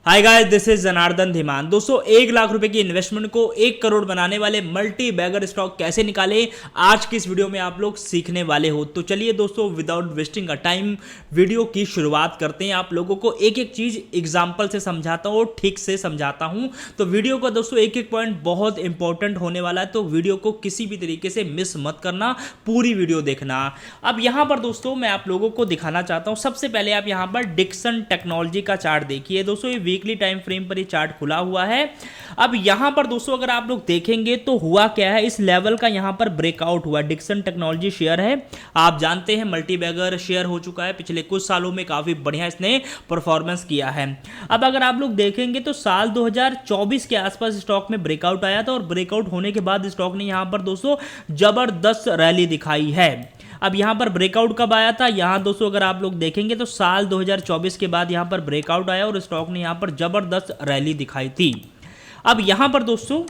Hi guys, this is Janardan Dhiman. दोस्तों, 1 लाख रुपए की इन्वेस्टमेंट को 1 करोड़ बनाने वाले मल्टी बैगर स्टॉक कैसे निकाले, आज की इस वीडियो में आप लोग सीखने वाले हो। तो चलिए दोस्तों, without wasting a time video की शुरुआत करते हैं। आप लोगों को एक एक चीज एग्जांपल से समझाता हूँ, ठीक से समझाता हूँ। तो वीडियो का दोस्तों एक एक पॉइंट बहुत इंपॉर्टेंट होने वाला है, तो वीडियो को किसी भी तरीके से मिस मत करना, पूरी वीडियो देखना। अब यहाँ पर दोस्तों मैं आप लोगों को दिखाना चाहता हूँ। सबसे पहले आप यहाँ पर डिक्सन टेक्नोलॉजी का चार्ट देखिए। दोस्तों ये वीकली टाइम फ्रेम पर ये चार्ट खुला हुआ है। अब यहां पर दोस्तों अगर आप लोग देखेंगे तो हुआ क्या है, इस लेवल का यहां पर ब्रेकआउट हुआ। डिक्सन टेक्नोलॉजी शेयर है, आप जानते हैं मल्टी बैगर शेयर हो चुका है, पिछले कुछ सालों में काफी बढ़िया इसने परफॉर्मेंस किया है। अब अगर आप लोग देखेंगे तो साल 2024 के आसपास स्टॉक में ब्रेकआउट आया था और ब्रेकआउट होने के बाद स्टॉक ने यहां पर दोस्तों जबरदस्त रैली दिखाई है। अब यहां पर ब्रेकआउट कब आया था, यहां दोस्तों अगर आप लोग देखेंगे तो साल 2024 के बाद यहां पर ब्रेकआउट आया और स्टॉक ने यहां पर जबरदस्त रैली दिखाई थी। अब यहां पर दोस्तों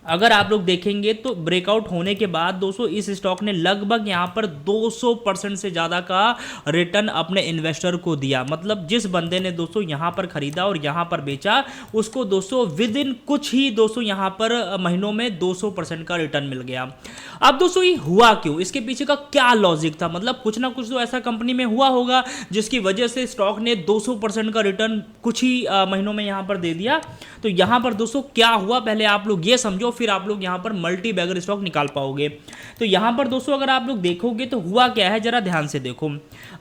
अगर आप लोग देखेंगे तो ब्रेकआउट होने के बाद दोस्तों इस स्टॉक ने लगभग यहां पर 200% से ज़्यादा का रिटर्न अपने इन्वेस्टर को दिया। मतलब जिस बंदे ने दोस्तों यहां पर खरीदा और यहां पर बेचा, उसको दोस्तों विद इन कुछ ही दोस्तों यहां पर महीनों में 200% का रिटर्न मिल गया। अब दोस्तों ये हुआ क्यों, इसके पीछे का क्या लॉजिक था? मतलब कुछ ना कुछ तो ऐसा कंपनी में हुआ होगा जिसकी वजह से स्टॉक ने 200% का रिटर्न कुछ ही महीनों में यहां पर दे दिया। तो यहां पर दोस्तों क्या हुआ, पहले आप लोग ये समझो, फिर आप लोग यहां पर मल्टी बैगर स्टॉक निकाल पाओगे। तो यहां पर दोस्तों अगर आप लोग देखोगे तो हुआ क्या है, जरा ध्यान से देखो।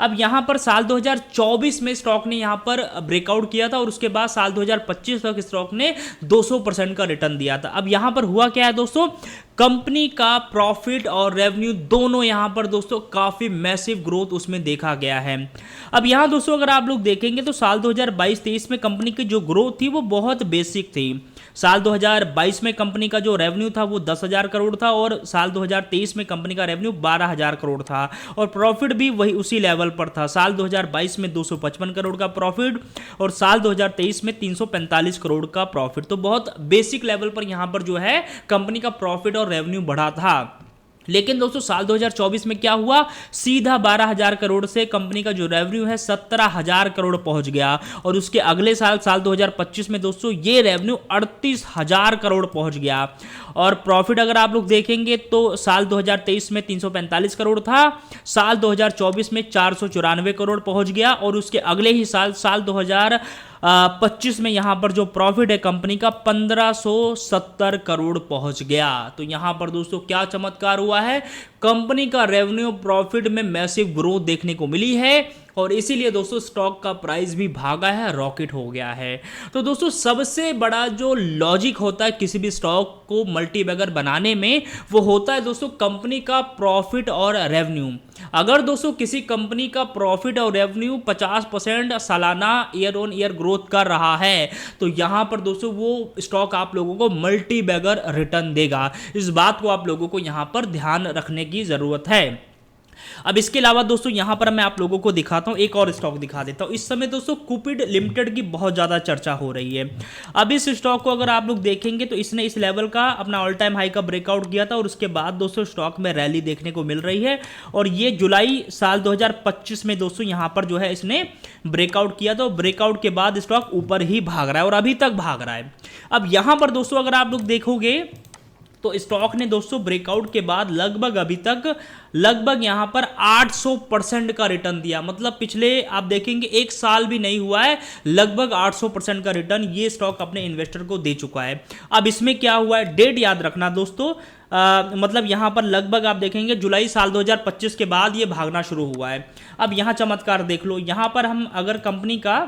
अब यहां पर साल 2024 में स्टॉक ने यहां पर ब्रेकआउट किया था और उसके बाद साल 2025 तक स्टॉक ने 200% का रिटर्न दिया था। अब यहां पर हुआ क्या है दोस्तों, कंपनी का प्रॉफिट और रेवेन्यू दोनों यहां पर दोस्तों काफी मैसिव ग्रोथ उसमें देखा गया है। अब यहां दोस्तों अगर आप लोग देखेंगे तो साल 2022-23 में कंपनी की जो ग्रोथ थी वो बहुत बेसिक थी। साल 2022 में कंपनी का जो रेवेन्यू था वो 10,000 करोड़ था और साल 2023 में कंपनी का रेवेन्यू 12,000 करोड़ था और प्रॉफिट भी वही उसी लेवल पर था। साल 2022 में 255 करोड़ का प्रॉफिट और साल 2023 में 345 करोड़ का प्रॉफिट। तो बहुत बेसिक लेवल पर यहां पर जो है कंपनी का प्रॉफिट और रेवेन्यू बढ़ा था। लेकिन दोस्तों साल 2024 में क्या हुआ, सीधा 12,000 करोड़ से कंपनी का जो रेवेन्यू है 17,000 करोड़ पहुंच गया और उसके अगले साल 2025 में दोस्तों ये रेवेन्यू 38,000 करोड़ पहुंच गया। और प्रॉफिट अगर आप लोग देखेंगे तो साल 2023 में 345 करोड़ था, साल 2024 में 494 करोड़ पहुंच गया और उसके अगले ही साल 2025 में यहां पर जो प्रॉफिट है कंपनी का 1570 करोड़ पहुंच गया। तो यहां पर दोस्तों क्या चमत्कार हुआ है, कंपनी का रेवेन्यू प्रॉफिट में मैसिव ग्रोथ देखने को मिली है और इसीलिए दोस्तों स्टॉक का प्राइस भी भागा है, रॉकेट हो गया है। तो दोस्तों सबसे बड़ा जो लॉजिक होता है किसी भी स्टॉक को मल्टी बैगर बनाने में, वो होता है दोस्तों कंपनी का प्रॉफिट और रेवेन्यू। अगर दोस्तों किसी कंपनी का प्रॉफिट और रेवेन्यू 50% सालाना ईयर ऑन ईयर ग्रोथ कर रहा है तो यहां पर दोस्तों वो स्टॉक आप लोगों को मल्टी बैगर रिटर्न देगा। इस बात को आप लोगों को यहां पर ध्यान रखने की जरूरत है। अब इसके अलावा दोस्तों यहां पर मैं आप लोगों को दिखाता हूं, एक और स्टॉक दिखा देता हूं। इस समय दोस्तों कुपिड लिमिटेड की बहुत ज्यादा चर्चा हो रही है। अब इस स्टॉक को अगर आप लोग देखेंगे तो इसने इस लेवल का अपना ऑल टाइम हाई का ब्रेकआउट किया था और उसके बाद दोस्तों स्टॉक में रैली देखने को मिल रही है और ये जुलाई साल 2025 में दोस्तों यहां पर जो है इसने ब्रेकआउट किया था। ब्रेकआउट के बाद स्टॉक ऊपर ही भाग रहा है और अभी तक भाग रहा है। अब यहां पर दोस्तों अगर आप लोग देखोगे तो स्टॉक ने दोस्तों ब्रेकआउट के बाद लगभग अभी तक यहां पर 800% का रिटर्न दिया। मतलब पिछले आप देखेंगे एक साल भी नहीं हुआ है, लगभग 800% का रिटर्न ये स्टॉक अपने इन्वेस्टर को दे चुका है। अब इसमें क्या हुआ है, डेट याद रखना दोस्तों, मतलब यहां पर लगभग आप देखेंगे जुलाई साल 2025 के बाद ये भागना शुरू हुआ है। अब यहां चमत्कार देख लो, यहां पर हम अगर कंपनी का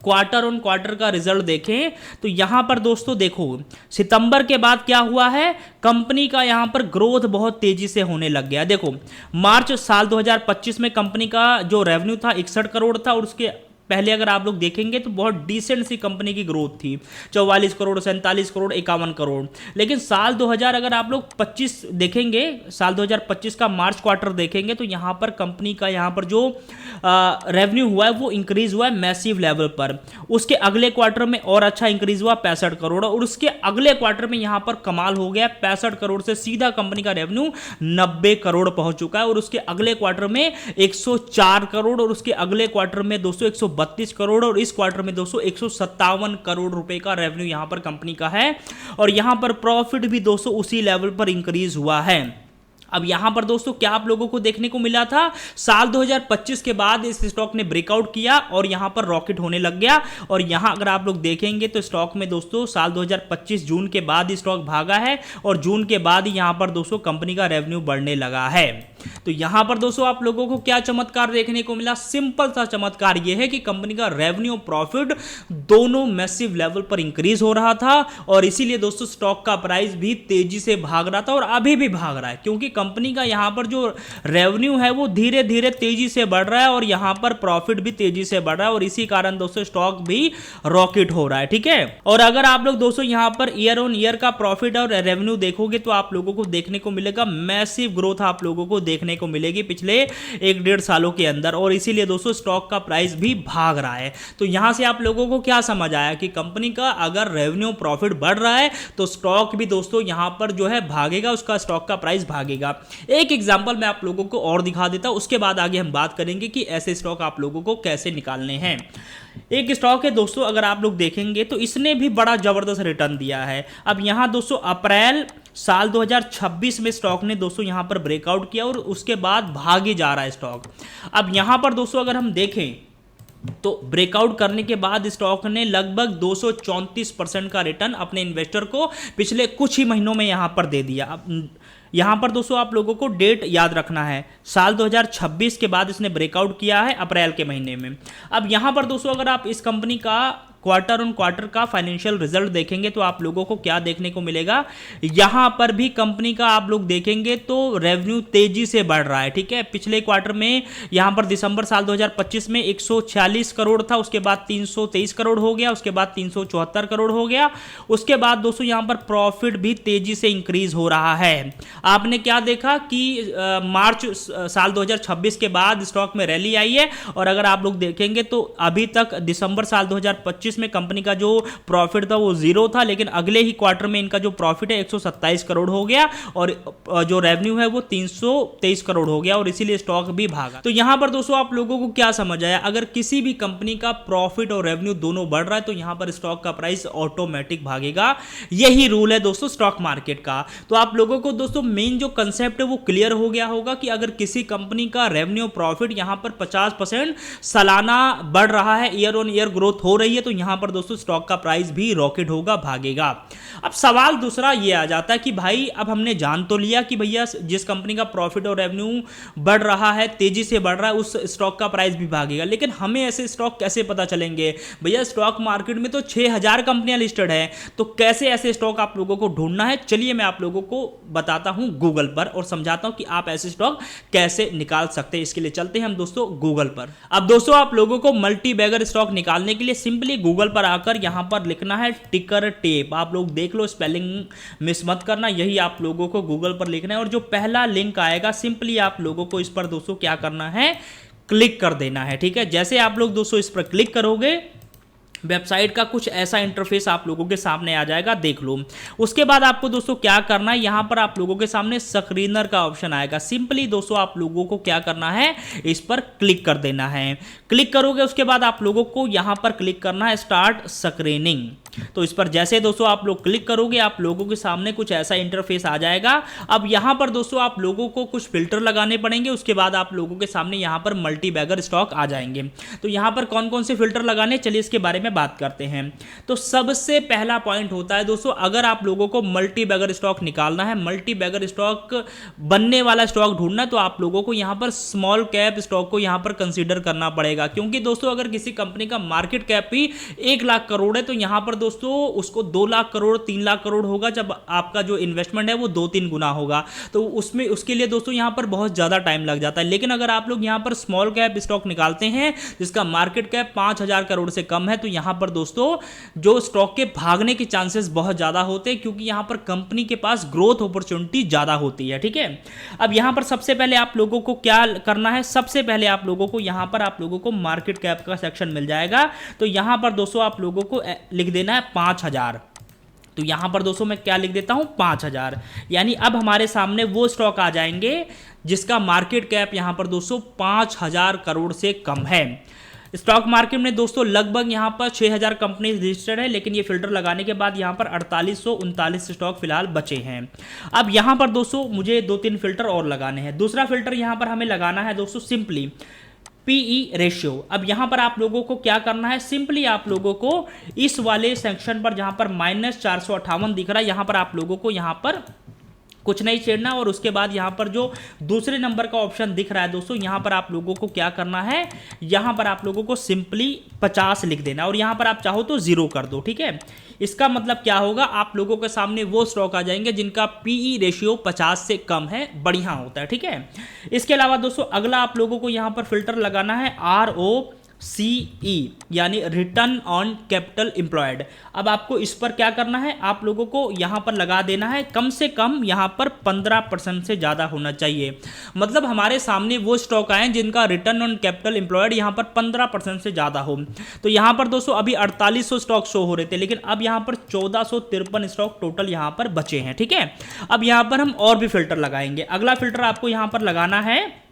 क्वार्टर ऑन क्वार्टर का रिजल्ट देखें तो यहां पर दोस्तों देखो सितंबर के बाद क्या हुआ है, कंपनी का यहां पर ग्रोथ बहुत तेजी से होने लग गया। देखो मार्च साल 2025 में कंपनी का जो रेवेन्यू था 61 करोड़ था और उसके पहले अगर आप लोग देखेंगे तो बहुत डिसेंट सी कंपनी की ग्रोथ थी, 44 करोड़, 47 करोड़, 51 करोड़। लेकिन साल 2000 अगर आप लोग 25 देखेंगे, साल 2025 का मार्च क्वार्टर देखेंगे तो यहां पर कंपनी का यहां पर जो रेवेन्यू हुआ है वो इंक्रीज हुआ है मैसिव लेवल पर। उसके अगले क्वार्टर में और अच्छा इंक्रीज हुआ 65 करोड़ और उसके अगले क्वार्टर में यहां पर कमाल हो गया, 65 करोड़ से सीधा कंपनी का रेवेन्यू 90 करोड़ पहुंच चुका है और उसके अगले क्वार्टर में 104 करोड़ और उसके अगले क्वार्टर में दोस्तों 132 करोड़ और इस क्वार्टर में दोस्तों 157 करोड़ रुपए का रेवेन्यू यहां पर कंपनी का है और यहां पर प्रॉफिट भी दोस्तों उसी लेवल पर इंक्रीज हुआ है। अब यहां पर दोस्तों क्या आप लोगों को देखने को मिला था, साल 2025 के बाद इस स्टॉक ने ब्रेकआउट किया और यहां पर रॉकेट होने लग गया और यहां अगर आप लोग देखेंगे तो स्टॉक में दोस्तों साल 2025 जून के बाद स्टॉक भागा है और जून के बाद यहां पर दोस्तों कंपनी का रेवेन्यू बढ़ने लगा है। तो यहां पर दोस्तों आप लोगों को क्या चमत्कार देखने को मिला, सिंपल सा चमत्कार यह है कि कंपनी का रेवेन्यू प्रॉफिट दोनों मैसिव लेवल पर इंक्रीज हो रहा था और इसीलिए दोस्तों स्टॉक का प्राइस भी तेजी से भाग रहा था और अभी भी भाग रहा है क्योंकि कंपनी का यहां पर जो रेवेन्यू है वो धीरे धीरे तेजी से बढ़ रहा है और यहां पर प्रॉफिट भी तेजी से बढ़ रहा है और इसी कारण दोस्तों स्टॉक भी रॉकेट हो रहा है। ठीक है, और अगर आप लोग दोस्तों यहां पर ईयर ऑन ईयर का प्रॉफिट और रेवेन्यू देखोगे तो आप लोगों को देखने को मिलेगा मैसिव ग्रोथ आप लोगों को देखने को मिलेगी पिछले 1-1.5 सालों के अंदर और इसीलिए दोस्तों स्टॉक का प्राइस भी भाग रहा है। तो यहां से आप लोगों को क्या समझ आया कि कंपनी का अगर रेवेन्यू प्रॉफिट बढ़ रहा है तो स्टॉक भी दोस्तों यहां पर जो है भागेगा, उसका स्टॉक का प्राइस भागेगा। एक एग्जांपल मैं आप लोगों को और दिखा देता हूं, उसके बाद आगे हम बात करेंगे कि ऐसे स्टॉक आप लोगों को कैसे निकालने हैं। एक स्टॉक है दोस्तों, अगर आप लोग देखेंगे तो इसने भी बड़ा जबरदस्त रिटर्न दिया है। अब यहां दोस्तों अप्रैल साल 2026 में स्टॉक ने दोस्तों यहां पर ब्रेकआउट किया और उसके बाद भागे जा रहा है स्टॉक। अब यहां पर दोस्तों अगर हम देखें तो ब्रेकआउट करने के बाद स्टॉक ने लगभग 234% का रिटर्न अपने इन्वेस्टर को पिछले कुछ ही महीनों में यहां पर दे दिया। अब यहां पर दोस्तों आप लोगों को डेट याद रखना है, साल 2026 के बाद इसने ब्रेकआउट किया है अप्रैल के महीने में। अब यहां पर दोस्तों अगर आप इस कंपनी का क्वार्टर ऑन क्वार्टर का फाइनेंशियल रिजल्ट देखेंगे तो आप लोगों को क्या देखने को मिलेगा, यहां पर भी कंपनी का आप लोग देखेंगे तो रेवेन्यू तेजी से बढ़ रहा है। ठीक है, पिछले क्वार्टर में यहां पर दिसंबर साल 2025 में 146 करोड़ था, उसके बाद 323 करोड़ हो गया, उसके बाद 374 करोड़ हो गया। उसके बाद दोस्तों यहां पर प्रॉफिट भी तेजी से इंक्रीज हो रहा है। आपने क्या देखा कि मार्च साल 2026 के बाद स्टॉक में रैली आई है और अगर आप लोग देखेंगे तो अभी तक दिसंबर साल 2025 में कंपनी का जो प्रॉफिट था वो 0 था, लेकिन अगले ही क्वार्टर में इनका जो प्रॉफिट है 127 करोड़ हो गया और जो रेवेन्यू है वो 323 करोड़ हो गया और इसीलिए स्टॉक भी भागा। तो यहां पर दोस्तों आप लोगों को क्या समझ आया, अगर किसी भी कंपनी का प्रॉफिट और रेवेन्यू दोनों बढ़ रहा है तो यहां पर स्टॉक का प्राइस ऑटोमेटिक भागेगा। यही रूल है दोस्तों स्टॉक मार्केट का। तो आप लोगों को दोस्तों मेन जो कंसेप्ट है वो क्लियर हो गया होगा कि अगर किसी कंपनी का रेवेन्यू प्रॉफिट यहां पर 50% सालाना बढ़ रहा है, ईयर ऑन ईयर ग्रोथ हो रही है, तो यहां पर दोस्तों स्टॉक का प्राइस भी रॉकेट होगा, भागेगा। अब सवाल दूसरा ये आ जाता है कि भाई अब हमने जान तो लिया कि भैया जिस कंपनी का प्रॉफिट और रेवेन्यू बढ़ रहा है, तेजी से बढ़ रहा है, उस स्टॉक का प्राइस भी भागेगा, लेकिन हमें ऐसे स्टॉक कैसे पता चलेंगे? भैया स्टॉक मार्केट में तो 6000 कंपनियां लिस्टेड है, तो कैसे ऐसे स्टॉक आप लोगों को ढूंढना है, चलिए मैं आप लोगों को बताता हूं गूगल पर और समझाता हूं कि आप ऐसे स्टॉक कैसे निकाल सकते हैं। इसके लिए चलते हैं हम दोस्तों गूगल पर। अब दोस्तों आप लोगों को मल्टी बैगर स्टॉक निकालने के लिए सिंपली गूगल पर आकर यहां पर लिखना है टिकर टेप। आप लोग देख लो, स्पेलिंग मिस मत करना, यही आप लोगों को गूगल पर लिखना है और जो पहला लिंक आएगा सिंपली आप लोगों को इस पर दोस्तों क्या करना है, क्लिक कर देना है। ठीक है, जैसे आप लोग दोस्तों इस पर क्लिक करोगे वेबसाइट का कुछ ऐसा इंटरफेस आप लोगों के सामने आ जाएगा, देख लो। उसके बाद आपको दोस्तों क्या करना है, यहां पर आप लोगों के सामने स्क्रीनर का ऑप्शन आएगा। सिंपली दोस्तों आप लोगों को क्या करना है, इस पर क्लिक कर देना है। क्लिक करोगे उसके बाद आप लोगों को यहां पर क्लिक करना है स्टार्ट स्क्रीनिंग। तो इस पर जैसे दोस्तों आप लोग क्लिक करोगे आप लोगों के सामने कुछ ऐसा इंटरफेस आ जाएगा। अब यहां पर दोस्तों आप लोगों को कुछ फिल्टर लगाने पड़ेंगे, उसके बाद आप लोगों के सामने यहां पर मल्टी बैगर स्टॉक आ जाएंगे। तो यहां पर कौन कौन से फिल्टर लगाने, चलिए इसके बारे में बात करते हैं। तो सबसे पहला पॉइंट होता है दोस्तों, अगर आप लोगों को मल्टी बैगर स्टॉक निकालना है, मल्टी बैगर स्टॉक बनने वाला स्टॉक ढूंढना है, तो आप लोगों को यहां पर स्मॉल कैप स्टॉक को यहां पर कंसीडर करना पड़ेगा, क्योंकि दोस्तों अगर किसी कंपनी का मार्केट कैप ही 1 लाख करोड़ है तो यहां पर दोस्तों उसको 2 लाख करोड़ 3 लाख करोड़ होगा जब आपका जो इन्वेस्टमेंट है वो 2-3 गुना होगा। तो उसमें उसके लिए दोस्तों यहां पर बहुत ज्यादा टाइम लग जाता है। लेकिन अगर आप लोग यहां पर स्मॉल कैप स्टॉक निकालते हैं जिसका मार्केट कैप 5000 करोड़ से कम है, तो यहां पर दोस्तों जो स्टॉक के भागने के चांसेस बहुत ज्यादा होते हैं, क्योंकि यहां पर कंपनी के पास ग्रोथ अपॉर्चुनिटी ज्यादा होती है। ठीक है, अब यहां पर सबसे पहले आप लोगों को क्या करना है, सबसे पहले आप लोगों को यहां पर आप लोगों को मार्केट कैप का सेक्शन मिल जाएगा। तो यहां पर दोस्तों आप लोगों को लिख देना है 5000। तो यहां पर दोस्तों मैं क्या लिख देता हूं, 5000। यानी अब हमारे सामने वो स्टॉक आ जाएंगे जिसका मार्केट कैप यहां पर दोस्तों 5000 करोड़ से कम है। स्टॉक मार्केट में दोस्तों लगभग यहां पर 6000 कंपनी रजिस्टर्ड है, लेकिन ये फिल्टर लगाने के बाद यहां पर 4839 स्टॉक फिलहाल बचे हैं। अब यहां पर दोस्तों मुझे 2-3 फिल्टर और लगाने हैं। दूसरा फिल्टर यहां पर हमें लगाना है दोस्तों सिंपली पीई रेशियो। अब यहां पर आप लोगों को क्या करना है, सिंपली आप लोगों को इस वाले सेक्शन पर जहां पर -458 दिख रहा है, यहां पर आप लोगों को यहां पर कुछ नहीं छेड़ना, और उसके बाद यहां पर जो दूसरे नंबर का ऑप्शन दिख रहा है दोस्तों, यहां पर आप लोगों को क्या करना है, यहां पर आप लोगों को सिंपली 50 लिख देना, और यहां पर आप चाहो तो 0 कर दो। ठीक है, इसका मतलब क्या होगा, आप लोगों के सामने वो स्टॉक आ जाएंगे जिनका पीई रेशियो 50 से कम है, बढ़िया होता है। ठीक है, इसके अलावा दोस्तों अगला आप लोगों को यहां पर फिल्टर लगाना है ROCE, यानी रिटर्न ऑन कैपिटल एम्प्लॉयड। अब आपको इस पर क्या करना है, आप लोगों को यहां पर लगा देना है कम से कम यहां पर 15% से ज्यादा होना चाहिए। मतलब हमारे सामने वो स्टॉक आए जिनका रिटर्न ऑन कैपिटल एम्प्लॉयड यहां पर 15% से ज्यादा हो। तो यहां पर दोस्तों अभी 4800 स्टॉक शो हो रहे थे, लेकिन अब यहां पर 1453 स्टॉक टोटल यहां पर बचे हैं। ठीक है, अब यहां पर हम और भी फिल्टर लगाएंगे। अगला फिल्टर आपको यहां पर लगाना है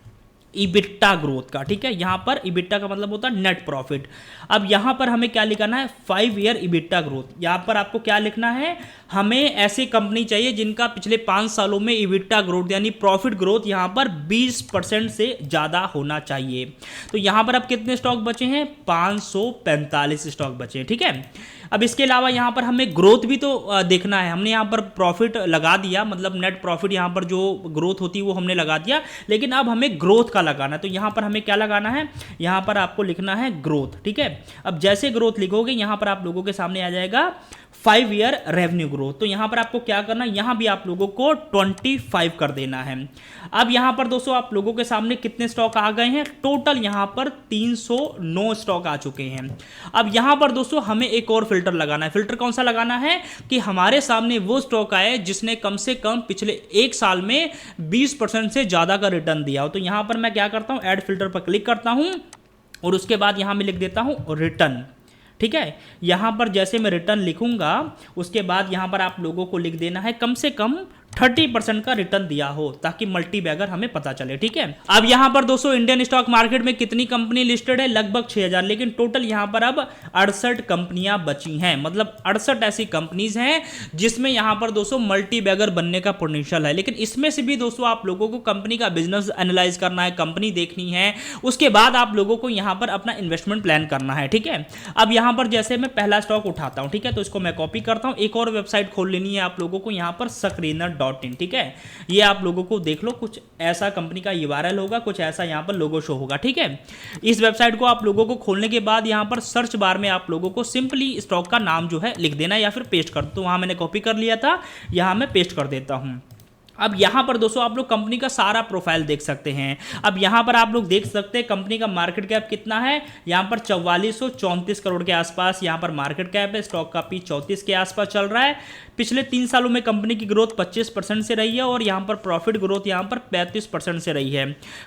इबिट्टा ग्रोथ का। ठीक है, यहां पर इबिट्टा का मतलब होता है नेट प्रॉफिट। अब यहां पर हमें क्या लिखना है, 5 ईयर इबिट्टा ग्रोथ। यहां पर आपको क्या लिखना है, हमें ऐसी कंपनी चाहिए जिनका पिछले 5 सालों में इबिट्टा ग्रोथ यानी प्रॉफिट ग्रोथ यहां पर 20% से ज्यादा होना चाहिए। तो यहां पर अब कितने स्टॉक बचे हैं, 545 स्टॉक बचे हैं। ठीक है, अब इसके अलावा यहां पर हमें ग्रोथ भी तो देखना है। हमने यहां पर प्रॉफिट लगा दिया, मतलब नेट प्रॉफिट यहां पर जो ग्रोथ होती है वो हमने लगा दिया, लेकिन अब हमें ग्रोथ का लगाना है। तो यहां पर हमें क्या लगाना है, यहां पर आपको लिखना है ग्रोथ। ठीक है, अब जैसे ग्रोथ लिखोगे यहां पर आप लोगों के सामने आ जाएगा 5 ईयर रेवेन्यू ग्रोथ। तो यहां पर आपको क्या करना है, यहां भी आप लोगों को 25 कर देना है। अब यहां पर दोस्तों आप लोगों के सामने कितने स्टॉक आ गए हैं, टोटल यहां पर 309 स्टॉक आ चुके हैं। अब यहां पर दोस्तों हमें एक और फिल्टर लगाना है। फिल्टर कौन सा लगाना है कि हमारे सामने वो स्टॉक आए जिसने कम से कम पिछले 1 साल में 20% से ज्यादा का रिटर्न दिया हो। तो यहां पर मैं क्या करता हूं, ऐड फिल्टर पर क्लिक करता हूं और उसके बाद यहां मैं लिख देता हूं रिटर्न। ठीक है, यहां पर जैसे मैं रिटर्न लिखूंगा उसके बाद यहां पर आप लोगों को लिख देना है कम से कम 30% का रिटर्न दिया हो, ताकि मल्टी बैगर हमें पता चले। ठीक है, अब यहां पर दोस्तों इंडियन स्टॉक मार्केट में कितनी कंपनी लिस्टेड है, लगभग 6000, लेकिन टोटल यहां पर अब 68 कंपनियां बची हैं। मतलब 68 ऐसी कंपनीज हैं जिसमें यहां पर दोस्तों मल्टी बैगर बनने का पोटेंशियल है। लेकिन इसमें से भी दोस्तों आप लोगों को कंपनी का बिजनेस एनालाइज करना है, कंपनी देखनी है, उसके बाद आप लोगों को यहां पर अपना इन्वेस्टमेंट प्लान करना है। ठीक है, अब यहां पर जैसे मैं पहला स्टॉक उठाता हूं, ठीक है, तो इसको मैं कॉपी करता हूं। एक और वेबसाइट खोल लेनी है आप लोगों को यहां पर screener.in। ठीक है, ये आप लोगों को देख लो, कुछ ऐसा कंपनी का URL होगा, कुछ ऐसा यहां पर लोगो शो होगा। ठीक है, इस वेबसाइट को आप लोगों को खोलने के बाद यहां पर सर्च बार में आप लोगों को सिंपली स्टॉक का नाम जो है लिख देना या फिर पेस्ट कर दो। तो वहां मैंने कॉपी कर लिया था, यहां मैं पेस्ट कर देता हूं। अब यहां पर दोस्तों आप लोग कंपनी का सारा प्रोफाइल देख सकते हैं। अब यहां पर आप लोग देख सकते हैं कंपनी का मार्केट कैप कितना है, यहां पर 4434 करोड़ के आसपास यहां पर मार्केट कैप है। स्टॉक का पी 34 के आसपास चल रहा है। पिछले 3 सालों में कंपनी की ग्रोथ 25% से रही है और यहां पर प्रॉफिट ग्रोथ यहां पर 35% से रही है।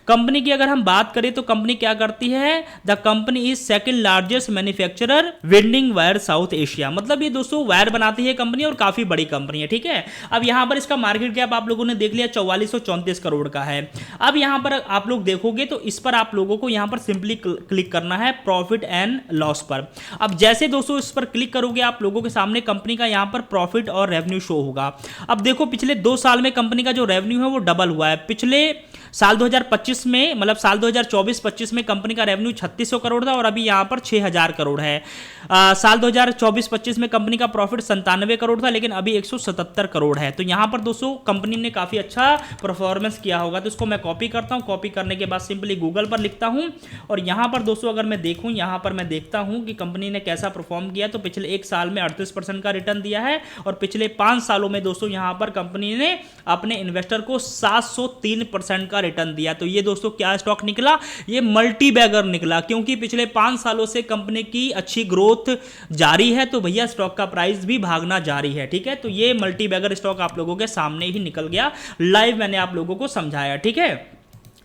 कंपनी की अगर हम बात करें तो कंपनी क्या करती है, the company is second largest manufacturer vending wire south Asia. मतलब ये दोस्तों वायर बनाती है कंपनी और काफी बड़ी कंपनी है। ठीक है, अब यहां पर इसका मार्केट कैप आप लोगों ने देख लिया 4434 करोड़ का है। अब यहां पर आप लोग देखोगे तो इस पर आप लोगों को यहां पर सिंपली क्लिक करना है प्रॉफिट एंड लॉस पर। अब जैसे दोस्तों इस पर क्लिक करोगे आप लोगों के सामने कंपनी का यहां पर प्रॉफिट और रेवेन्यू शो होगा। अब देखो पिछले 2 साल में कंपनी का जो रेवेन्यू है वो डबल हुआ है। पिछले साल 2025 में, मतलब साल 2024-25 में कंपनी का रेवेन्यू 3600 करोड़ था और अभी यहां पर 6000 करोड़ है। साल 2024-25 में कंपनी का प्रॉफिट 97 करोड़ था, लेकिन अभी 177 करोड़ है। तो यहां पर दोस्तों कंपनी ने काफी अच्छा परफॉर्मेंस किया होगा। तो इसको मैं कॉपी करता हूं, कॉपी करने के बाद सिंपली गूगल पर लिखता हूं और यहां पर दोस्तों अगर मैं देखूं, यहां पर मैं देखता हूं कि कंपनी ने कैसा परफॉर्म किया। तो पिछले 1 साल में 38% का रिटर्न दिया है और पिछले 5 सालों में दोस्तों यहां पर कंपनी ने अपने इन्वेस्टर को 703% का रिटर्न दिया। तो ये दोस्तों क्या स्टॉक निकला, ये मल्टी बैगर निकला, क्योंकि पिछले 5 सालों से कंपनी की अच्छी ग्रोथ जारी है। तो भैया स्टॉक का प्राइस भी भागना जारी है। ठीक है, तो ये मल्टी बैगर स्टॉक आप लोगों के सामने ही निकल गया, लाइव मैंने आप लोगों को समझाया। ठीक है,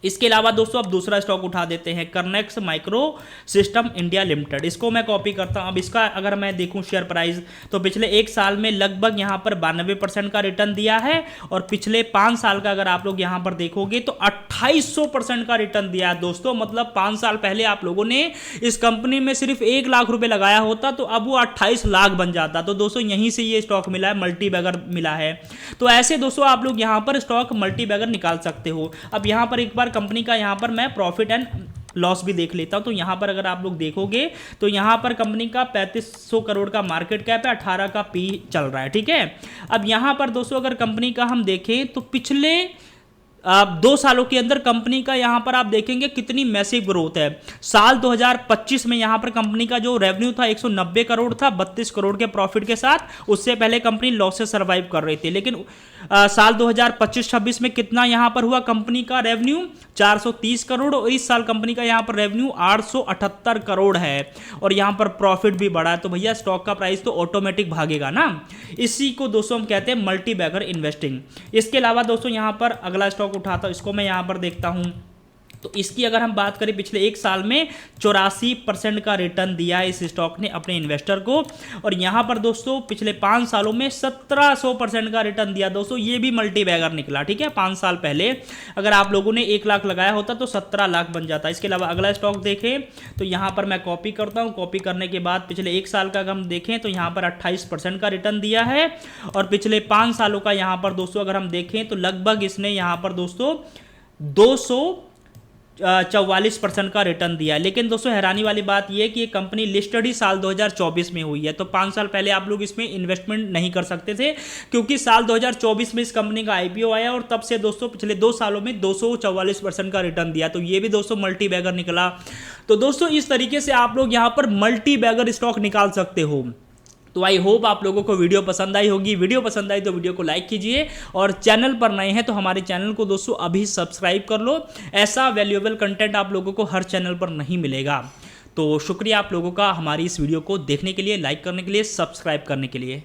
इसके अलावा दोस्तों अब दूसरा स्टॉक उठा देते हैं, करनेक्स माइक्रो सिस्टम इंडिया लिमिटेड। इसको मैं कॉपी करता हूं। अब इसका अगर मैं देखूं शेयर प्राइस, तो पिछले एक साल में लगभग यहां पर 92% का रिटर्न दिया है, और पिछले 5 साल का अगर आप लोग यहां पर देखोगे तो 2800% का रिटर्न दिया है दोस्तों। मतलब 5 साल पहले आप लोगों ने इस कंपनी में सिर्फ 1 लाख रुपए लगाया होता तो अब वो 28 लाख बन जाता। तो दोस्तों यहीं से ये स्टॉक मिला है, मल्टी बैगर मिला है। तो ऐसे दोस्तों आप लोग यहां पर स्टॉक मल्टी बैगर निकाल सकते हो। अब यहां पर एक बार कंपनी का यहां पर मैं प्रॉफिट एंड लॉस भी देख लेता हूं। तो यहां पर अगर आप लोग देखोगे तो यहां पर कंपनी का 3500 करोड़ का मार्केट कैप है, 18 का पी चल रहा है, ठीक है। अब यहां पर दोस्तों अगर कंपनी का हम देखें तो पिछले 2 सालों के अंदर कंपनी का यहां पर आप देखेंगे कितनी मैसिव ग्रोथ है। साल 2025 में यहां पर कंपनी का जो रेवेन्यू था 190 करोड़ था, 32 करोड़ के प्रॉफिट के साथ। उससे पहले कंपनी लॉस से सर्वाइव कर रही थी, लेकिन साल 2025-26 में कितना यहां पर हुआ कंपनी का रेवेन्यू 430 करोड़, और इस साल कंपनी का यहां पर रेवेन्यू 878 करोड़ है, और यहां पर प्रॉफिट भी बढ़ा है। तो भैया स्टॉक का प्राइस तो ऑटोमेटिक भागेगा ना। इसी को दोस्तों हम कहते हैं मल्टी बैगर इन्वेस्टिंग। इसके अलावा दोस्तों यहां पर अगला स्टॉक उठाता हूं, इसको मैं यहां पर देखता हूं। तो इसकी अगर हम बात करें, पिछले एक साल में 84% का रिटर्न दिया है इस स्टॉक ने अपने इन्वेस्टर को, और यहां पर दोस्तों पिछले 5 सालों में 1700% का रिटर्न दिया। दोस्तों ये भी मल्टी बैगर निकला, ठीक है। 5 साल पहले अगर आप लोगों ने 1 लाख लगाया होता तो 17 लाख बन जाता। इसके अलावा अगला स्टॉक देखें तो यहां पर मैं कॉपी करता हूं। कॉपी करने के बाद पिछले 1 साल का अगर हम देखें तो यहां पर 28% का रिटर्न दिया है, और पिछले 5 सालों का यहां पर दोस्तों अगर हम देखें तो लगभग इसने यहां पर दोस्तों 244% का रिटर्न दिया है। लेकिन दोस्तों हैरानी वाली बात यह है कि ये कंपनी लिस्टेड ही साल 2024 में हुई है। तो 5 साल पहले आप लोग इसमें इन्वेस्टमेंट नहीं कर सकते थे, क्योंकि साल 2024 में इस कंपनी का आईपीओ आया, और तब से दोस्तों पिछले 2 सालों में 244% का रिटर्न दिया। तो ये भी दोस्तों मल्टी बैगर निकला। तो दोस्तों इस तरीके से आप लोग यहां पर मल्टी बैगर स्टॉक निकाल सकते हो। तो आई होप आप लोगों को वीडियो पसंद आई होगी। वीडियो पसंद आई तो वीडियो को लाइक कीजिए, और चैनल पर नए हैं तो हमारे चैनल को दोस्तों अभी सब्सक्राइब कर लो। ऐसा वैल्यूएबल कंटेंट आप लोगों को हर चैनल पर नहीं मिलेगा। तो शुक्रिया आप लोगों का हमारी इस वीडियो को देखने के लिए, लाइक करने के लिए, सब्सक्राइब करने के लिए।